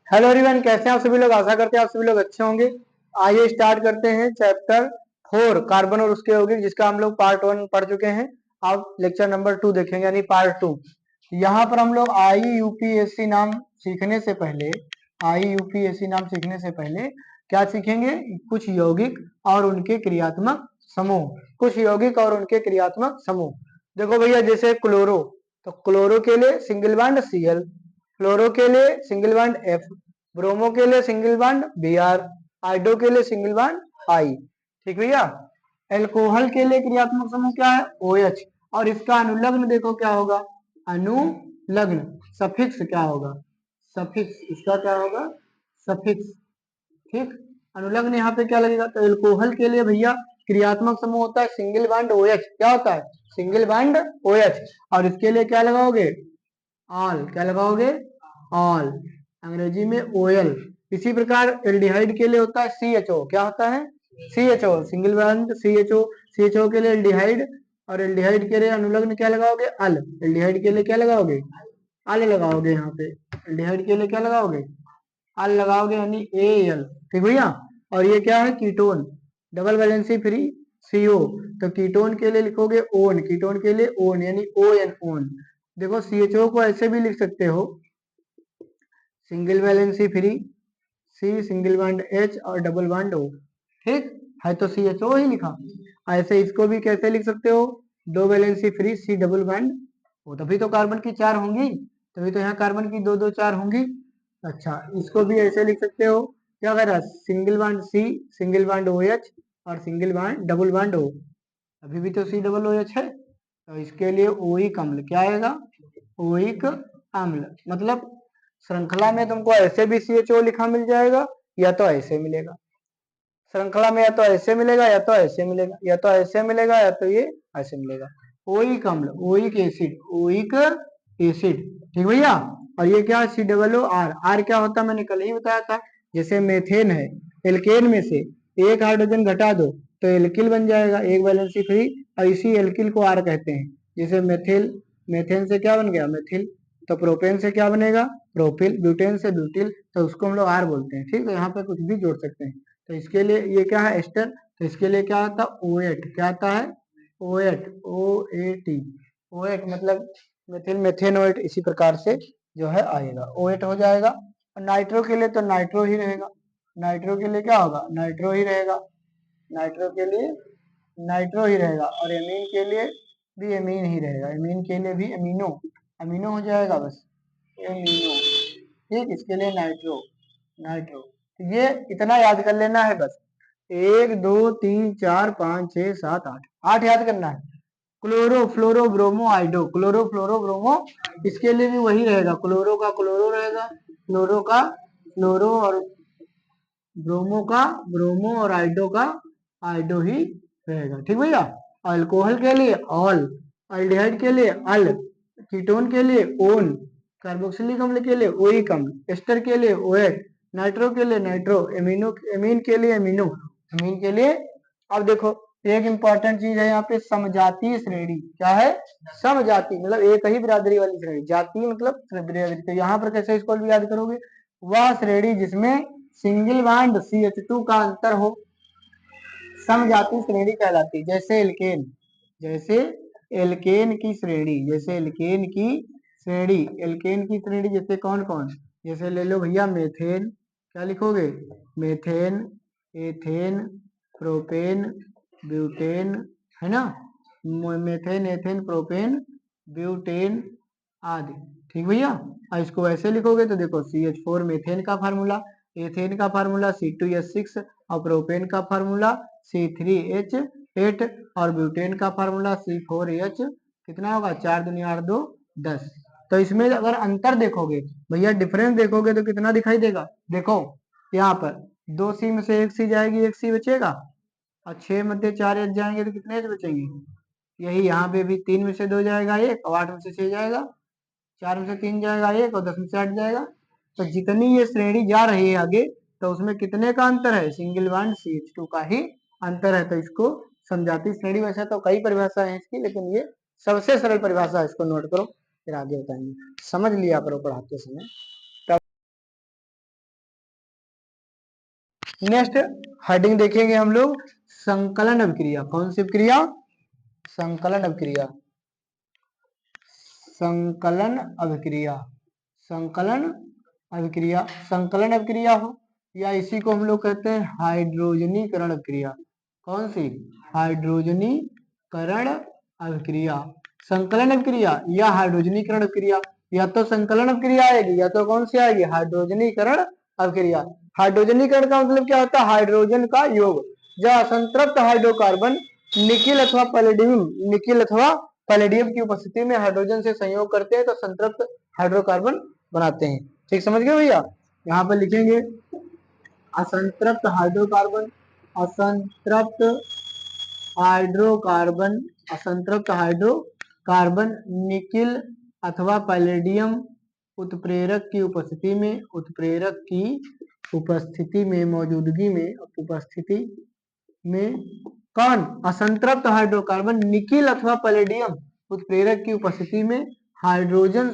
Hello everyone, कैसे हैं आप सभी लोग। आशा करते हैं आप सभी लोग अच्छे होंगे। आइए स्टार्ट करते हैं चैप्टर 4 कार्बन और उसके यौगिक, जिसका हम लोग पार्ट 1 पढ़ चुके हैं। अब लेक्चर नंबर 2 देखेंगे, यानी पार्ट 2। यहाँ पर हम लोग IUPAC नाम सीखने से पहले IUPAC नाम सीखने से पहले क्या सीखेंगे? कुछ यौगिक और उनके क्रियात्मक समूह। कुछ यौगिक और उनके क्रियात्मक समूह। देखो भैया, जैसे क्लोरो, तो क्लोरो के लिए सिंगल बॉन्ड Cl, फ्लोरो के लिए सिंगल बॉन्ड F, ब्रोमो के लिए सिंगल बॉन्ड Br, आइडो के लिए सिंगल बॉन्ड I। ठीक भैया। एल्कोहल के लिए क्रियात्मक समूह क्या है? OH। और इसका अनुलग्न देखो क्या होगा? अनुलग्न। सफिक्स क्या होगा? सफिक्स। इसका क्या होगा? सफिक्स। ठीक। अनुलग्न यहाँ पे क्या लगेगा? तो एल्कोहल के लिए भैया क्रियात्मक समूह होता है सिंगल बॉन्ड OH। क्या होता है? Single bond OH। और इसके लिए क्या लगाओगे? ऑल। क्या लगाओगे? ऑल। अंग्रेजी में OL। इसी प्रकार एल्डिहाइड के लिए होता है CHO। क्या होता है? CHO, single bond CHO। CHO के लिए एल्डिहाइड, और एल्डिहाइड के लिए अनुलग्न क्या लगाओगे? अल। एल्डिहाइड के लिए क्या लगाओगे? अल लगाओगे। यहाँ पे एल्डिहाइड के लिए क्या लगाओगे? अल लगाओगे, यानी AL। ठीक भैया। और ये क्या है? Ketone, double valency free CO। तो कीटोन के लिए लिखोगे ओन। कीटोन के लिए ओन, यानी ON, ओन। देखो CHO को ऐसे भी लिख सकते हो, single valency free C, single bond H और डबल बॉन्ड O। ठीक है, तो CHO ही लिखा। ऐसे इसको भी कैसे लिख सकते हो? दो valency free C, double bond O। तभी तो कार्बन की 4 होंगी, तभी तो यहाँ कार्बन की दो दो 4 होंगी। अच्छा, इसको भी ऐसे लिख सकते हो। क्या कह रहा है? Single bond C, single bond OH और single bond double bond O। अभी भी तो C डबल OH है, तो इसके लिए ओइक अम्ल क्या आएगा? ओइक अम्ल। मतलब श्रृंखला में तुमको ऐसे भी CHO लिखा मिल जाएगा, या तो ऐसे मिलेगा। श्रृंखला में या तो ऐसे मिलेगा या तो ऐसे मिलेगा, या तो ऐसे मिलेगा या तो ये ऐसे मिलेगा। ओइक अम्ल, ओइक एसिड, ओइक एसिड। ठीक भैया। और ये क्या? COOR। आर क्या होता है? मैंने कल ही बताया था। जैसे मेथेन है, एल्केन में से एक हाइड्रोजन घटा दो तो एल्किल बन जाएगा, एक वैलेंसी फ्री। और इसी एल्किल को आर कहते हैं। जैसे मेथिल, मेथेन से क्या बन गया? मेथिल। तो प्रोपेन से क्या बनेगा? प्रोपिल। ब्यूटेन से ब्यूटिल, तो उसको हम लोग आर बोलते हैं। ठीक है, यहाँ पे कुछ भी जोड़ सकते हैं। तो इसके लिए ये क्या है? एस्टर। तो इसके लिए क्या आता है? OAT। क्या आता है? OAT, OAT। OAT मतलब मेथिल मेथेनोएट। इसी प्रकार से जो है आएगा, OAT हो जाएगा। और नाइट्रो के लिए तो नाइट्रो ही रहेगा। नाइट्रो के लिए क्या होगा? नाइट्रो ही रहेगा। नाइट्रो के लिए नाइट्रो ही रहेगा। और एमीन के लिए भी एमीन ही रहेगा। एमीन के लिए भी एमिनो, अमीनो हो जाएगा बस, एमिनो। ठीक, इसके लिए नाइट्रो, नाइट्रो। तो ये इतना याद कर लेना है बस। 1 2 3 4 5 6 7 8, 8 याद करना है। क्लोरो, फ्लोरो, ब्रोमो, आइडो। क्लोरो, फ्लोरो, ब्रोमो। इसके लिए भी वही रहेगा। क्लोरो का क्लोरो रहेगा, फ्लोरो का फ्लोरो, और ब्रोमो का ब्रोमो, और आइडो का आइडो ही रहेगा। ठीक भैया। अल्कोहल के लिए ऑल, अल्डिहाइड के लिए अल, कीटोन के लिए ओन, कार्बोक्सिलिक अम्ल के लिए ओइक अम्ल, एस्टर के लिए ओएट, नाइट्रो के लिए नाइट्रो, एमिनो, एमीन के लिए एमिनो, एमीन के लिए। अब देखो, एक इंपॉर्टेंट चीज है यहाँ पे, समजातीय श्रेणी। क्या है? समजाति मतलब एक ही बिरादरी वाली श्रेणी। जाति मतलब बिरादरी। तो यहाँ पर कैसे इसको भी याद करोगे? वह श्रेणी जिसमें सिंगल बॉन्ड CH2 का अंतर हो, समजाति श्रेणी कहलाती है। जैसे एल्केन, जैसे एल्केन की श्रेणी, जैसे एल्केन की श्रेणी, एल्केन की श्रेणी जैसे कौन कौन? जैसे ले लो भैया मेथेन। क्या लिखोगे? मेथेन, एथेन, प्रोपेन, ब्यूटेन, है ना? मेथेन, एथेन, प्रोपेन, ब्यूटेन आदि। ठीक भैया। और इसको ऐसे लिखोगे तो देखो, CH4 मेथेन का फार्मूला, एथेन का फार्मूला C2H6, और प्रोपेन का फार्मूला C3H8, और ब्यूटेन का फार्मूला C4H। कितना होगा? 4 दूनी 8 2 10। तो इसमें अगर अंतर देखोगे भैया, डिफरेंस देखोगे तो कितना दिखाई देगा? देखो यहाँ पर 2C में से 1C जाएगी, 1C बचेगा। और 6 में से 4 H जाएंगे तो कितने H बचेंगे? यही यहाँ पे भी 3 में से 2 जाएगा 1, और 8 में से 6 जाएगा, 4 में से 3 जाएगा 1, और 10 में से 8 जाएगा। तो जितनी ये श्रेणी जा रही है आगे, तो उसमें कितने का अंतर है? सिंगल बॉन्ड CH2 का ही अंतर है। तो इसको समजाती श्रेणी, वैसे तो कई परिभाषा है इसकी, लेकिन ये सबसे सरल परिभाषा है। इसको नोट करो, फिर आगे बताएंगे। समझ लिया करो पढ़ाते समय। नेक्स्ट हेडिंग देखेंगे हम लोग संकलन अभिक्रिया। कौन सी अभिक्रिया? संकलन अभिक्रिया। संकलन अभिक्रिया। संकलन अभिक्रिया। संकलन अभिक्रिया हो या इसी को हम लोग कहते हैं हाइड्रोजनीकरण अभिक्रिया। कौन सी? हाइड्रोजनीकरण अभिक्रिया। संकलन अभिक्रिया या हाइड्रोजनीकरण अभिक्रिया। या तो संकलन अभिक्रिया आएगी या तो कौन सी आएगी? हाइड्रोजनीकरण अभिक्रिया। हाइड्रोजनीकरण का मतलब क्या होता है? हाइड्रोजन का योग। जब असंतृप्त हाइड्रोकार्बन निकिल अथवा पैलेडियम की उपस्थिति में हाइड्रोजन से संयोग करते हैं तो संतृप्त हाइड्रोकार्बन बनाते हैं। ठीक समझ गए भैया? यहाँ पर लिखेंगे असंतृप्त हाइड्रोकार्बन। असंतृप्त हाइड्रोकार्बन। असंतृप्त हाइड्रोकार्बन निकिल अथवा पैलेडियम उत्प्रेरक की उपस्थिति में मौजूदगी में उपस्थिति में कौन? असंतृप्त हाइड्रोकार्बन निकिल अथवा पैलेडियम उत्प्रेरक की उपस्थिति में हाइड्रोजन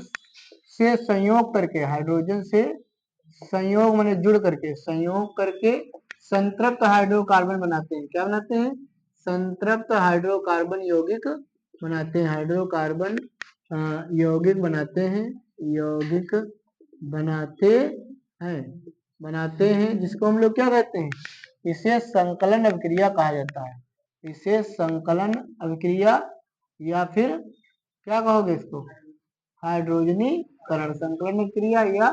से संयोग करके, हाइड्रोजन से संयोग माने जुड़ करके, संयोग करके संतृप्त हाइड्रोकार्बन बनाते हैं। क्या बनाते हैं? संतृप्त हाइड्रोकार्बन यौगिक बनाते हैं। हाइड्रोकार्बन यौगिक बनाते हैं। यौगिक बनाते हैं जिसको हम लोग क्या कहते हैं? इसे संकलन अभिक्रिया कहा जाता है। इसे संकलन अभिक्रिया या फिर क्या कहोगे इसको? हाइड्रोजनीकरण। संकलन अभिक्रिया या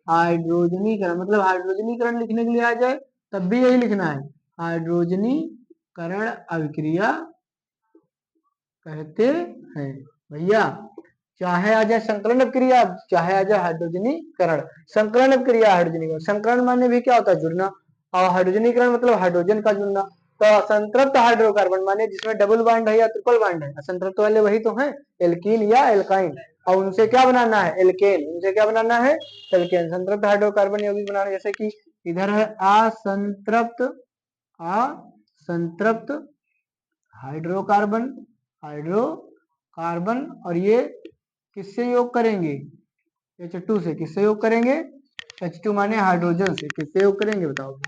हाइड्रोजनीकरण। मतलब हाइड्रोजनीकरण लिखने के लिए आ जाए तब भी यही लिखना है, हाइड्रोजनीकरण अभिक्रिया कहते हैं भैया। चाहे आ जाए संकलन अभिक्रिया, चाहे आ जाए हाइड्रोजनीकरण। संकलन अभिक्रिया, हाइड्रोजनीकरण। संकलन माने भी क्या होता है? जुड़ना। और हाइड्रोजनीकरण मतलब हाइड्रोजन का जुड़ना। तो असंतृप्त हाइड्रोकार्बन माने जिसमें डबल बॉन्ड है या ट्रिपल बॉन्ड है। असंतृप्त वाले वही तो हैं, एल्कीन या एल्काइन। और उनसे क्या बनाना है? एल्केन। उनसे क्या बनाना है? एल्केन। संतृप्त हाइड्रोकार्बन यौगिक बनाना, जैसे कि इधर है असंतृप्त हाइड्रोकार्बन और ये किससे योग करेंगे? H2 से। किससे योग करेंगे? H2 माने हाइड्रोजन से। किससे योग करेंगे बताओ?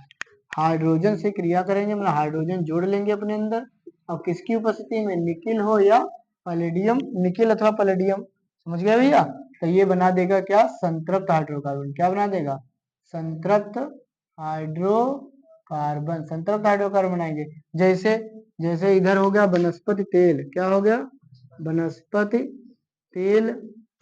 हाइड्रोजन से क्रिया करेंगे, मतलब हाइड्रोजन जोड़ लेंगे अपने अंदर। और किसकी उपस्थिति में? निकिल हो या पैलेडियम, निकिल अथवा पैलेडियम। समझ गया भैया? तो ये बना देगा क्या? संतृप्त हाइड्रोकार्बन। क्या बना देगा? संतृप्त हाइड्रोकार्बन। संतृप्त हाइड्रोकार्बन बनाएंगे। जैसे इधर हो गया वनस्पति तेल। क्या हो गया? वनस्पति तेल।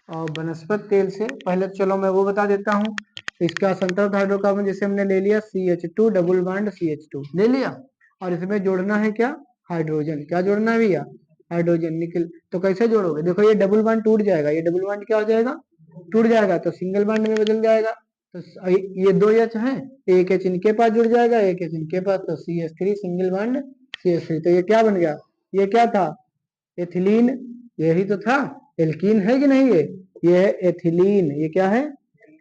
और वनस्पति तेल से पहले चलो मैं वो बता देता हूँ। इसका संतृप्त हाइड्रोकार्बन जैसे हमने ले लिया CH2 डबल बॉन्ड CH2 ले लिया, और इसमें जोड़ना है क्या? हाइड्रोजन। क्या जोड़ना है भैया? हाइड्रोजन। निकल तो कैसे जोड़ोगे? देखो ये डबल बॉन्ड टूट जाएगा, ये डबल बॉन्ड क्या हो जाएगा? टूट जाएगा, तो सिंगल बॉन्ड में बदल जाएगा। तो ये दो H है, एक H इनके पास जुड़ जाएगा, एक H इनके पास, तो CH3 सिंगल बॉन्ड CH3। तो ये क्या बन गया? ये क्या था? एथिलीन। यही तो था। एल्कीन है कि नहीं? ये है एथिलीन। ये क्या है?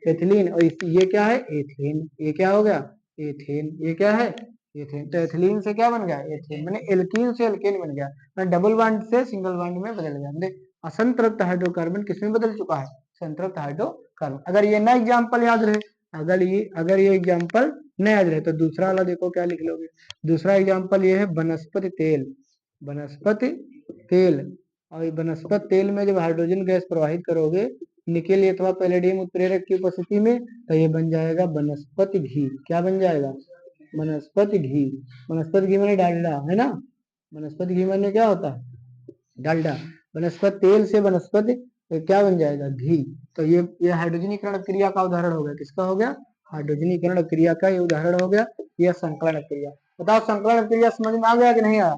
एथिलीन। और ये क्या है? एथेन। ये क्या हो गया? एथेन। ये क्या है? एथेन। तो एथिलीन से क्या बन गया? एथेन। मैंने एल्कीन से एल्केन बन गया। मैं डबल बॉन्ड से सिंगल बॉन्ड में बदल गया। मतलब असंतृप्त हाइड्रोकार्बन किसमें बदल चुका है? संतृप्त हाइड्रोकार्बन। अगर ये ना एग्जाम्पल याद रहे, अगर ये एग्जाम्पल न याद रहे तो दूसरा वाला देखो क्या लिख लोगे। दूसरा एग्जाम्पल ये है वनस्पति तेल। वनस्पति तेल। और वनस्पति तेल में जब हाइड्रोजन गैस प्रवाहित करोगे निकेल अथवा पैलेडियम उत्प्रेरक की उपस्थिति में, तो ये बन जाएगा वनस्पति घी। क्या बन जाएगा? वनस्पति घी। वनस्पति घी माने डालडा है ना। वनस्पति घी माने क्या होता है? डालडा। वनस्पति तेल से वनस्पति तो क्या बन जाएगा? घी। तो ये हाइड्रोजनीकरण क्रिया का उदाहरण हो गया। किसका हो गया? हाइड्रोजनीकरण क्रिया का ये उदाहरण हो गया। यह संकलन क्रिया। बताओ संकलन क्रिया समझ में आ गया कि नहीं आया?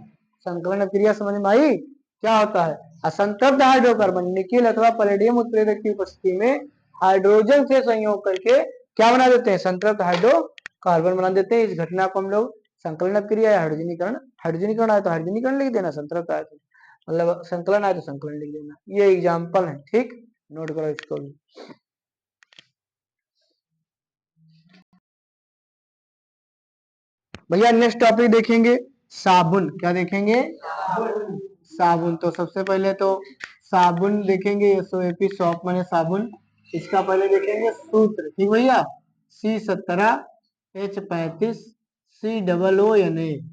संकलन क्रिया समझ में आई? क्या होता है? असंतृप्त हाइड्रोकार्बन निकिल अथवा पैलेडियम उत्प्रेरक की उपस्थिति में हाइड्रोजन से संयोग करके क्या बना देते हैं? संतृप्त हाइड्रोकार्बन बना देते हैं। इस घटना को हम लोग संकलन क्रिया या हाइड्रोजनीकरण आए तो हाइड्रोजनीकरण लिख देना, संतृप्त आए तो मतलब संकलन आए तो संकलन लिख देना। ये एग्जाम्पल है, ठीक, नोट करो इसको भी। भैया नेक्स्ट टॉपिक देखेंगे साबुन। क्या देखेंगे? साबुन। तो सबसे पहले तो साबुन देखेंगे, SOAP सॉप माने साबुन। इसका पहले देखेंगे सूत्र, ठीक भैया? C17H35 COO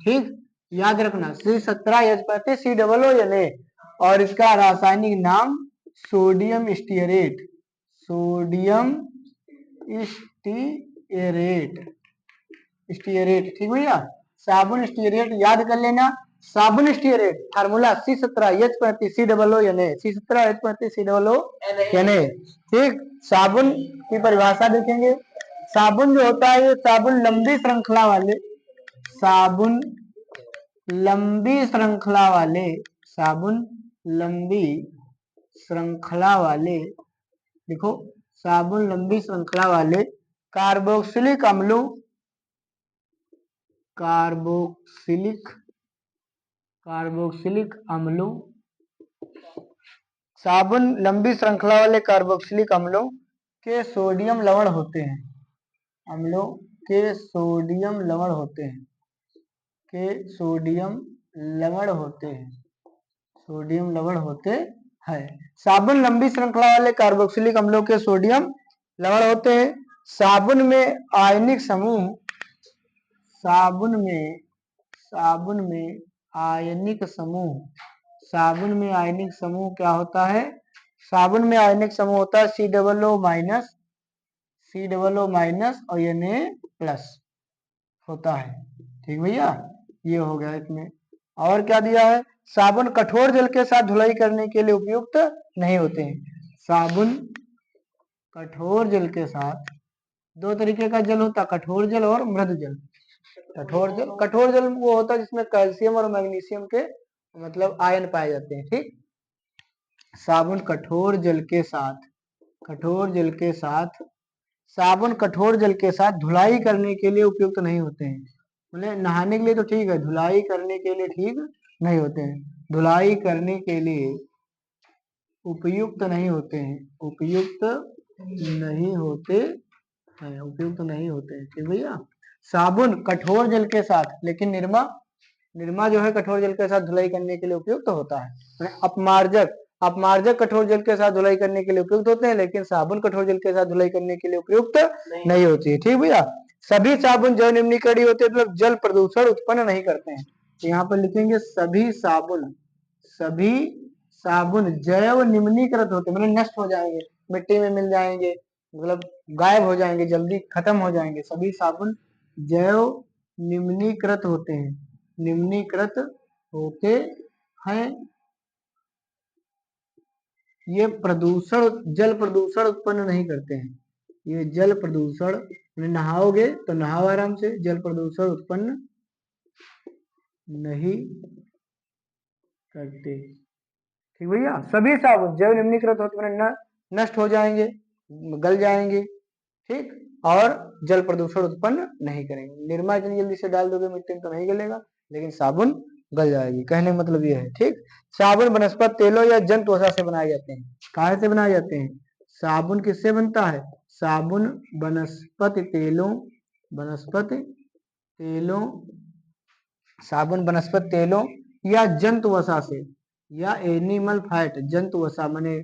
ठीक, याद रखना C17H35 COO और इसका रासायनिक नाम sodium stearate, sodium stearate, stearate ठीक भैया। साबुन स्टीयरेट याद कर लेना, साबुन stearate formula C17H35 COO C17H35 COO ठीक। साबुन की परिभाषा देखेंगे, साबुन जो होता है ये साबुन लंबी श्रृंखला वाले, साबुन लंबी श्रृंखला वाले, साबुन लंबी श्रृंखला वाले, देखो साबुन लंबी श्रृंखला वाले कार्बोक्सिलिक अम्लों, कार्बोक्सिलिक अम्लों, साबुन लंबी श्रृंखला वाले कार्बोक्सिलिक अम्लों के सोडियम लवण होते हैं, अम्लों के सोडियम लवण होते हैं, के सोडियम लवण होते हैं, सोडियम लवण होते हैं। साबुन लंबी श्रृंखला वाले कार्बोक्सिलिक अम्लों के सोडियम लवण होते हैं। साबुन में आयनिक समूह, साबुन में आयनिक समूह, साबुन में आयनिक समूह क्या होता है, साबुन में आयनिक समूह होता है COO माइनस और Na+ होता है ठीक भैया। ये हो गया इसमें। और क्या दिया है, साबुन कठोर जल के साथ धुलाई करने के लिए उपयुक्त नहीं होते हैं, साबुन कठोर जल के साथ, दो तरीके का जल होता है, कठोर जल और मृदु जल। कठोर जल वो होता है जिसमें कैल्शियम और मैग्नीशियम के मतलब आयन पाए जाते हैं ठीक। साबुन कठोर जल के साथ, साबुन कठोर जल के साथ धुलाई करने के लिए उपयुक्त नहीं होते हैं, मतलब नहाने के लिए तो ठीक है, धुलाई करने के लिए ठीक नहीं होते हैं, धुलाई करने के लिए उपयुक्त नहीं होते हैं, उपयुक्त नहीं होते हैं ठीक भैया। साबुन कठोर जल के साथ, लेकिन निरमा जो है कठोर जल के साथ धुलाई करने के लिए उपयुक्त होता है। अपमार्जक कठोर जल के साथ धुलाई करने के लिए उपयुक्त होते हैं, लेकिन साबुन कठोर जल के साथ धुलाई करने के लिए उपयुक्त नहीं होती है ठीक भैया। सभी साबुन जैव निम्नीकरण होते हैं, मतलब जल प्रदूषण उत्पन्न नहीं करते हैं। यहाँ पर लिखेंगे सभी साबुन जैव निम्नीकृत होते, मतलब नष्ट हो जाएंगे, मिट्टी में मिल जाएंगे, मतलब गायब हो जाएंगे, जल्दी खत्म हो जाएंगे। सभी साबुन जैव निम्नीकृत होते हैं, ये जल प्रदूषण उत्पन्न नहीं करते हैं, ये जल प्रदूषण, नहाओगे तो नहाओ आराम से, जल प्रदूषण उत्पन्न नहीं करते ठीक भैया। सभी साबुन जैव निम्नीकृत होते हैं, नष्ट हो जाएंगे, गल जाएंगे ठीक, और जल प्रदूषण उत्पन्न नहीं करेंगे। निरमा इतनी जल्दी से डाल दोगे मिट्टी में तो नहीं गलेगा, लेकिन साबुन गल जाएगी, कहने का मतलब ये है ठीक। साबुन वनस्पति तेलों या जंतु वसा से बनाए जाते हैं, कहाँ से बनाए जाते हैं, साबुन किससे बनता है, साबुन वनस्पति तेलों या जंतु वसा से, या एनिमल फैट, जंतु वसा माने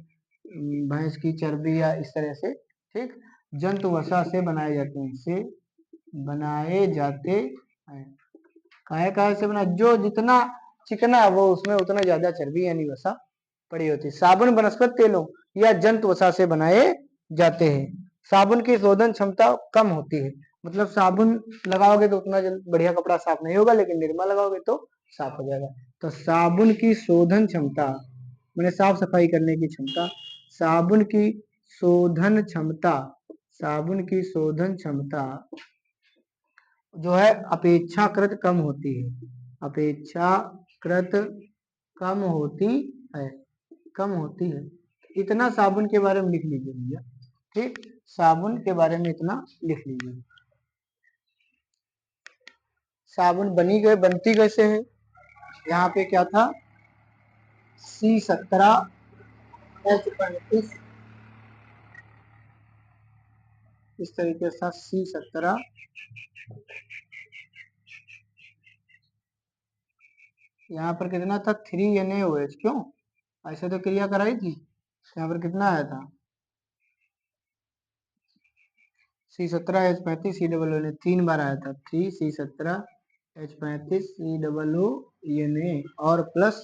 भैंस की चर्बी या इस तरह से ठीक, जंतु वसा से बनाए जाते हैं, काहे से बना, जो जितना चिकना है वो उसमें उतना ज्यादा चर्बी यानी वसा पड़ी होती है। साबुन वनस्पति तेलों या जंतु वसा से बनाए जाते हैं। साबुन की शोधन क्षमता कम होती है, मतलब साबुन लगाओगे तो उतना बढ़िया कपड़ा साफ नहीं होगा, लेकिन निरमा लगाओगे तो साफ हो जाएगा। तो साबुन की शोधन क्षमता मैंने साफ सफाई करने की क्षमता, साबुन की शोधन क्षमता जो है अपेक्षाकृत कम होती है, कम होती है। इतना साबुन के बारे में लिख लीजिए भैया ठीक, साबुन के बारे में इतना लिख लीजिए। साबुन बनती कैसे है, यहाँ पे क्या था C17H35 इस तरीके से C17, यहाँ पर कितना था 3NaOH, क्यों ऐसे तो क्रिया कराई थी, यहाँ पर कितना आया था C17H35 COO 3 बार आया था, 3 C17 H35 COO Na और प्लस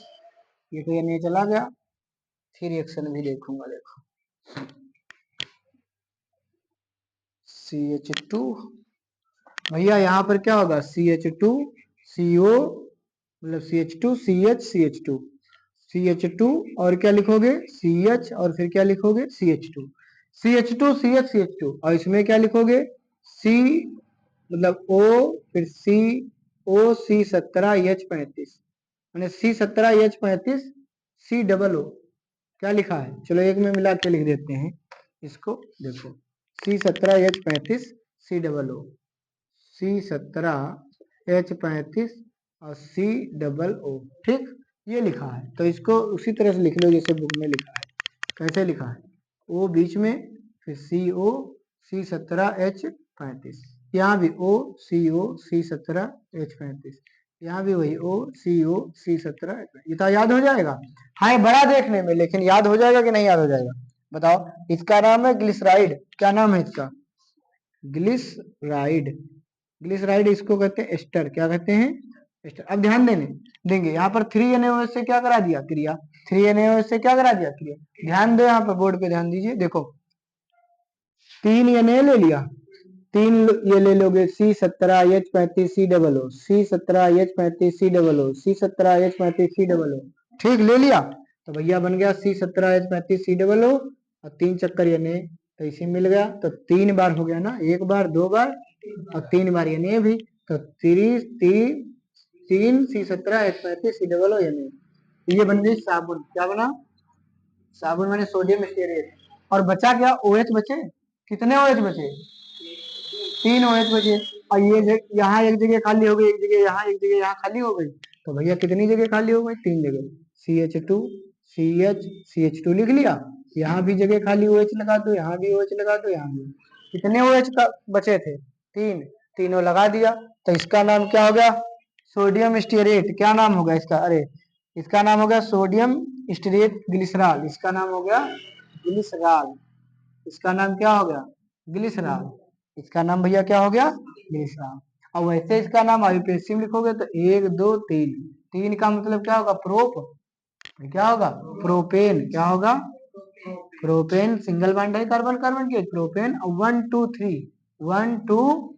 ये तो Na चला गया, फिर रिएक्शन भी देखूंगा। देखो CH2 भैया यहाँ पर क्या होगा CH2 CO मतलब CH2 CH CH2 CH2 और क्या लिखोगे CH और फिर क्या लिखोगे CH2 CH2 CH CH2 और इसमें क्या लिखोगे C मतलब O फिर C O C17H35 मैंने C17H35 COO क्या लिखा है, चलो एक में मिला के लिख देते हैं इसको। देखो C17H35 COO C17H35 और COO, ठीक ये लिखा है। तो इसको उसी तरह से लिख लो जैसे बुक में लिखा है। कैसे लिखा है, O बीच में फिर CO C17H35, यहाँ भी O CO C17H35, यहाँ भी वही O CO C17। ये तो याद हो जाएगा, हाँ बड़ा देखने में, लेकिन याद हो जाएगा कि नहीं याद हो जाएगा बताओ। इसका नाम है ग्लिसराइड। क्या नाम है इसका, ग्लिसराइड। ग्लिसराइड इसको कहते हैं एस्टर। क्या कहते हैं एस्टर। अब ध्यान देंगे यहाँ पर 3NaOH से क्या करा दिया क्रिया, 3NaOH से क्या करा दिया क्रिया। ध्यान दो यहाँ पर बोर्ड पे ध्यान दीजिए। देखो 3 Na ले लिया, 3 ये ले लोगे C17H35 COO C17H35 COO C17H35 COO, ठीक ले लिया। तो भैया बन गया C17H35 COO और 3 चक्कर Na तो इसे मिल गया। तो 3 बार हो गया ना, 1 बार 2 बार और 3 बार Na भी। तो 3 C17H35 COO Na, ये बन गई साबुन। क्या बना साबुन मैंने सोडियम स्टीरेट। और बचा क्या OH बचे, कितने OH बचे 3 OH बचे। और ये यहाँ एक जगह खाली हो गई, एक जगह यहाँ, एक जगह यहाँ खाली हो गई। तो भैया कितनी जगह खाली हो गई 3 जगह, CH2 CH CH2 लिख लिया। यहाँ भी जगह खाली OH लगा दो, यहाँ भी OH लगा दो, यहाँ भी। कितने OH का बचे थे 3, तीनों लगा दिया। तो इसका नाम क्या हो गया सोडियम स्टीरेट। क्या नाम होगा इसका, अरे इसका नाम हो गया सोडियम स्टीरेट ग्लिसरॉल। इसका नाम हो गया ग्लिसरॉल। इसका नाम क्या हो गया ग्लिसरॉल। इसका नाम भैया क्या हो गया ग्लिसरॉल। और वैसे इसका नाम आईयूपीएसी में लिखोगे तो 1 2 3, 3 का मतलब क्या होगा प्रोप, क्या होगा प्रोपेन। क्या होगा प्रोपेन, सिंगल बॉन्ड है कार्बन कार्बन के प्रोपेन। 1 2 3 1 2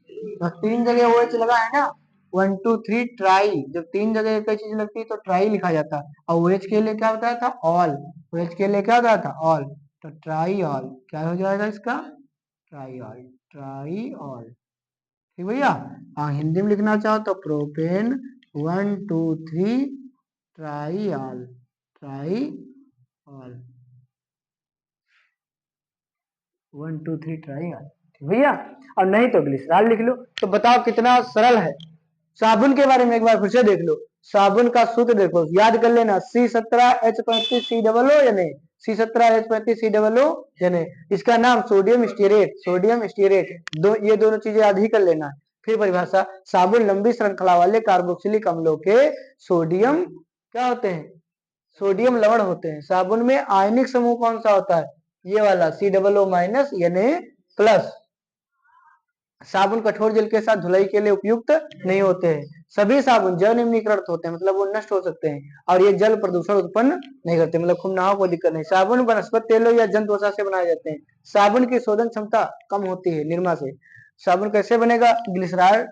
3 जगह OH लगा है ना, 1 2 3 ट्राई। जब 3 जगह एक चीज लगती है तो ट्राई लिखा जाता है। और OH के लिए क्या होता था ऑल, OH के लिए क्या होता था ऑल। तो ट्राई ऑल क्या हो जाएगा इसका ट्राई ऑल, ट्राई ऑल। ठीक भैया। हाँ हिंदी में लिखना चाहो तो propane 1 2 3 try all, try all 1 2 3 try all. ठीक भैया। और नहीं तो ग्लिसरॉल लिख लो। तो बताओ कितना सरल है। साबुन के बारे में एक बार फिर से देख लो। साबुन का सूत्र देखो, याद कर लेना C17H35 COO या नहीं, C17H35 COO या नहीं। इसका नाम सोडियम स्टीरेट, सोडियम स्टीरेट ये दोनों चीजें याद ही कर लेना। फिर परिभाषा, साबुन लंबी श्रृंखला वाले कार्बोक्सिलिक अम्लों के सोडियम क्या होते हैं सोडियम लवण होते हैं। साबुन में आयनिक समूह कौन सा होता है ये वाला COO- Na+। साबुन कठोर जल के साथ धुलाई के लिए उपयुक्त नहीं होते हैं। सभी साबुन जल निम्नीकृत होते हैं, मतलब वो नष्ट हो सकते हैं। और ये जल प्रदूषण उत्पन्न नहीं करते, मतलब खूब नहाओ कोई दिक्कत नहीं। साबुन वनस्पति तेलों या जंतु वसा से बनाए जाते हैं। साबुन की शोधन क्षमता कम होती है निरमा से। साबुन कैसे बनेगा ग्लिसराइड,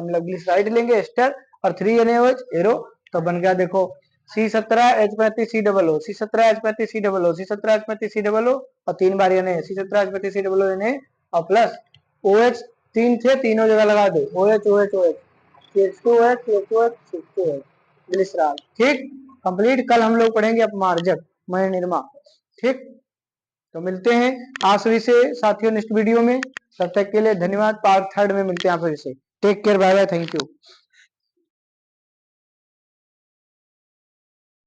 मतलब ग्लिसराइड लेंगे एस्टर और 3NaOH एरो, तो बन गया देखो C17H35 COO C17H35 COO C17H35 COO और 3 बार Na C17H35 COO Na और प्लस OH 3 थे, तीनों जगह लगा दो OH OH OH CH2OH CH2OH CH2OH glycerol. ठीक कंप्लीट। कल हम लोग पढ़ेंगे अपमार्जक मय निर्मा। ठीक तो मिलते हैं आप सभी से साथियों नेक्स्ट वीडियो में। तब तक के लिए धन्यवाद। पार्ट 3 में मिलते हैं आप सभी से। Take care, bye bye, thank you.